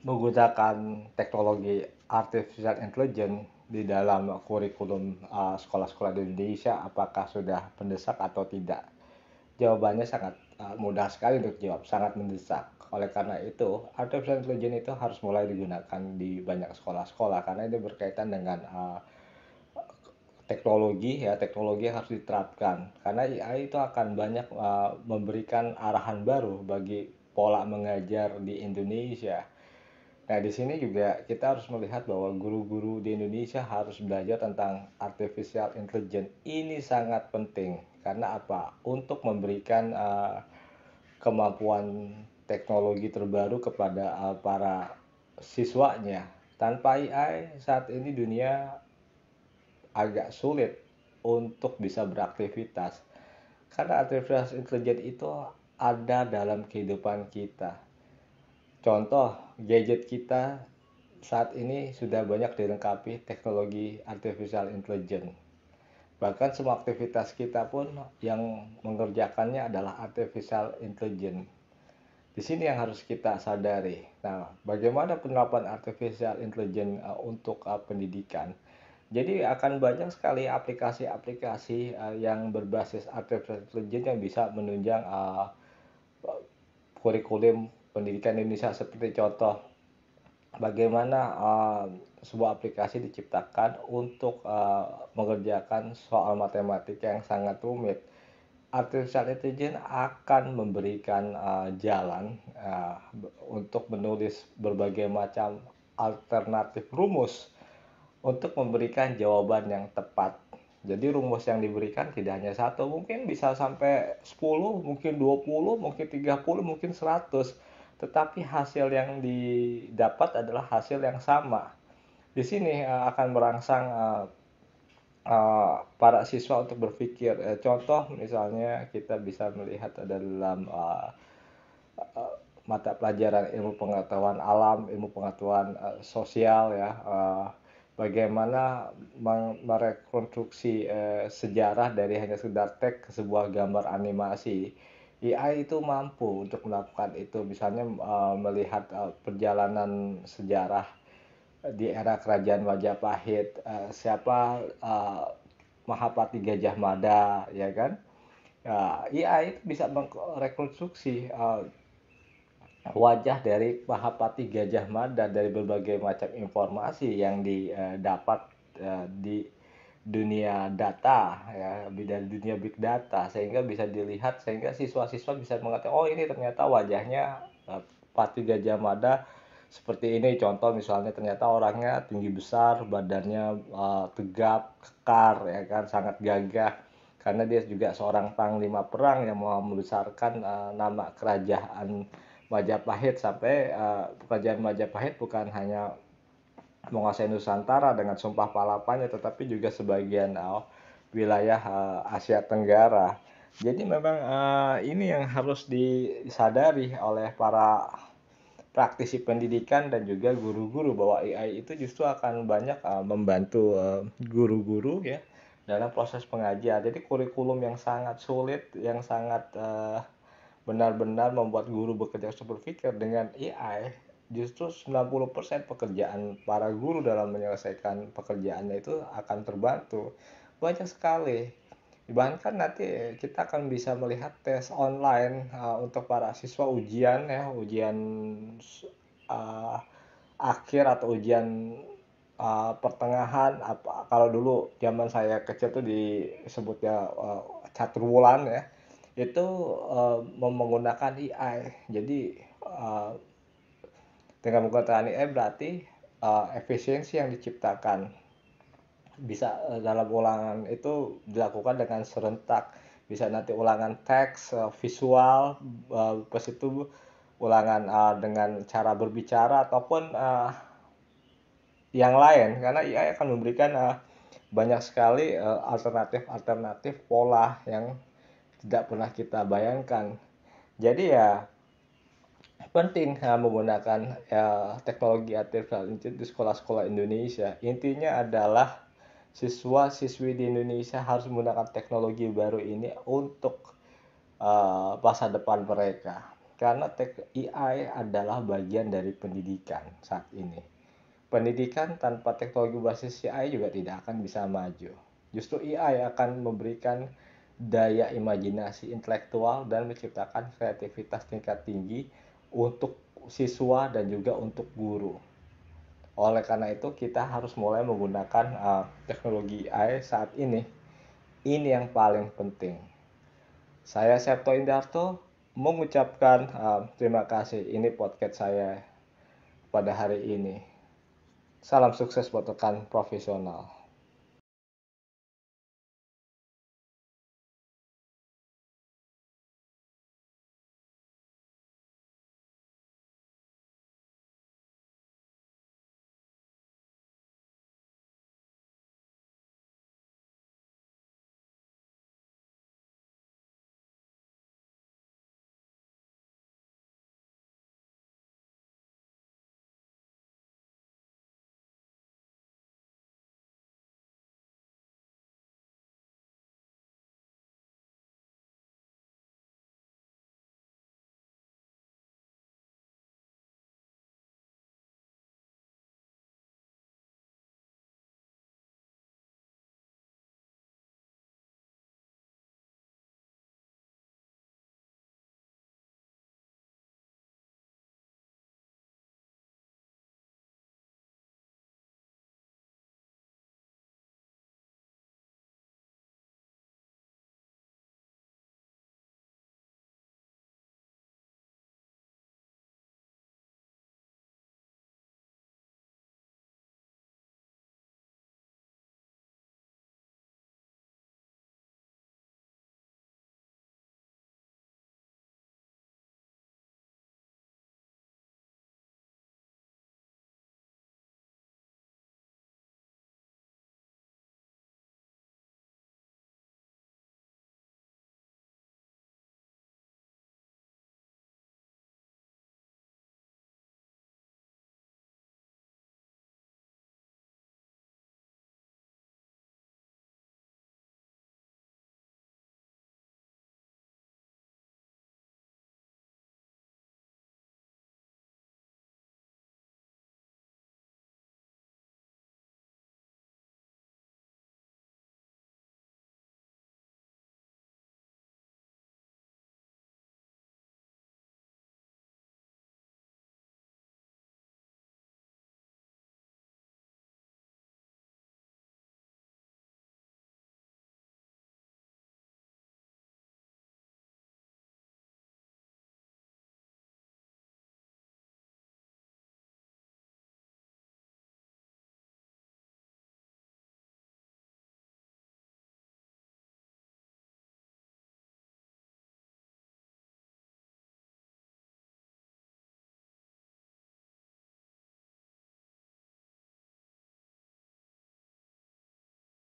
menggunakan teknologi artificial intelligence di dalam kurikulum sekolah-sekolah di Indonesia apakah sudah mendesak atau tidak? Jawabannya sangat mudah sekali untuk jawab, sangat mendesak. Oleh karena itu, artificial intelligence itu harus mulai digunakan di banyak sekolah-sekolah karena ini berkaitan dengan teknologi yang harus diterapkan karena AI itu akan banyak memberikan arahan baru bagi pola mengajar di Indonesia. Nah, di sini juga kita harus melihat bahwa guru-guru di Indonesia harus belajar tentang artificial intelligence. Ini sangat penting karena apa? Untuk memberikan kemampuan teknologi terbaru kepada para siswanya. Tanpa AI saat ini dunia agak sulit untuk bisa beraktivitas karena artificial intelligence itu ada dalam kehidupan kita. Contoh, gadget kita saat ini sudah banyak dilengkapi teknologi artificial intelligence. Bahkan semua aktivitas kita pun yang mengerjakannya adalah artificial intelligence. Di sini yang harus kita sadari. Nah, bagaimana penerapan artificial intelligence untuk pendidikan? Jadi akan banyak sekali aplikasi-aplikasi yang berbasis artificial intelligence yang bisa menunjang kurikulum pendidikan Indonesia seperti contoh bagaimana sebuah aplikasi diciptakan untuk mengerjakan soal matematika yang sangat rumit. Artificial intelligence akan memberikan jalan untuk menulis berbagai macam alternatif rumus untuk memberikan jawaban yang tepat. Jadi rumus yang diberikan tidak hanya satu, mungkin bisa sampai 10, mungkin 20, mungkin 30, mungkin 100. Tetapi hasil yang didapat adalah hasil yang sama. Di sini akan merangsang para siswa untuk berpikir. Contoh misalnya kita bisa melihat dalam mata pelajaran ilmu pengetahuan alam, ilmu pengetahuan sosial ya, bagaimana merekonstruksi sejarah dari hanya sekedar teks ke sebuah gambar animasi. AI itu mampu untuk melakukan itu, misalnya melihat perjalanan sejarah di era kerajaan Majapahit, siapa Mahapati Gajah Mada, ya kan? Ya, AI itu bisa merekonstruksi wajah dari Mahapati Gajah Mada dari berbagai macam informasi yang didapat di dunia data ya, dari dunia big data sehingga bisa dilihat sehingga siswa-siswa bisa mengatakan oh ini ternyata wajahnya Pati Gajah Mada seperti ini, contoh misalnya ternyata orangnya tinggi besar, badannya tegap, kekar ya kan, sangat gagah karena dia juga seorang panglima perang yang mau membesarkan nama kerajaan Majapahit sampai kerajaan Majapahit bukan hanya menguasai Nusantara dengan sumpah palapanya tetapi juga sebagian wilayah Asia Tenggara. Jadi memang ini yang harus disadari oleh para praktisi pendidikan dan juga guru-guru bahwa AI itu justru akan banyak membantu guru-guru ya dalam proses pengajar. Jadi kurikulum yang sangat sulit, yang sangat benar-benar membuat guru bekerja berpikir dengan AI, justru 90% pekerjaan para guru dalam menyelesaikan pekerjaannya itu akan terbantu. Banyak sekali. Bahkan nanti kita akan bisa melihat tes online untuk para siswa ujian ya, ujian uh, akhir atau ujian pertengahan apa kalau dulu zaman saya kecil tuh disebutnya caturwulan ya itu menggunakan AI. Jadi dengan menggunakan AI berarti efisiensi yang diciptakan bisa dalam ulangan itu dilakukan dengan serentak. Bisa nanti ulangan teks, visual, plus itu ulangan dengan cara berbicara ataupun yang lain karena AI akan memberikan banyak sekali alternatif-alternatif pola yang tidak pernah kita bayangkan. Jadi ya penting menggunakan teknologi artificial intelligence di sekolah-sekolah Indonesia. Intinya adalah siswa-siswi di Indonesia harus menggunakan teknologi baru ini untuk masa depan mereka. Karena AI adalah bagian dari pendidikan saat ini. Pendidikan tanpa teknologi berbasis AI juga tidak akan bisa maju. Justru AI akan memberikan daya imajinasi intelektual dan menciptakan kreativitas tingkat tinggi untuk siswa dan juga untuk guru. Oleh karena itu, kita harus mulai menggunakan teknologi AI saat ini. Ini yang paling penting. Saya Septo Indarto mengucapkan terima kasih. Ini podcast saya pada hari ini. Salam sukses buat rekan profesional.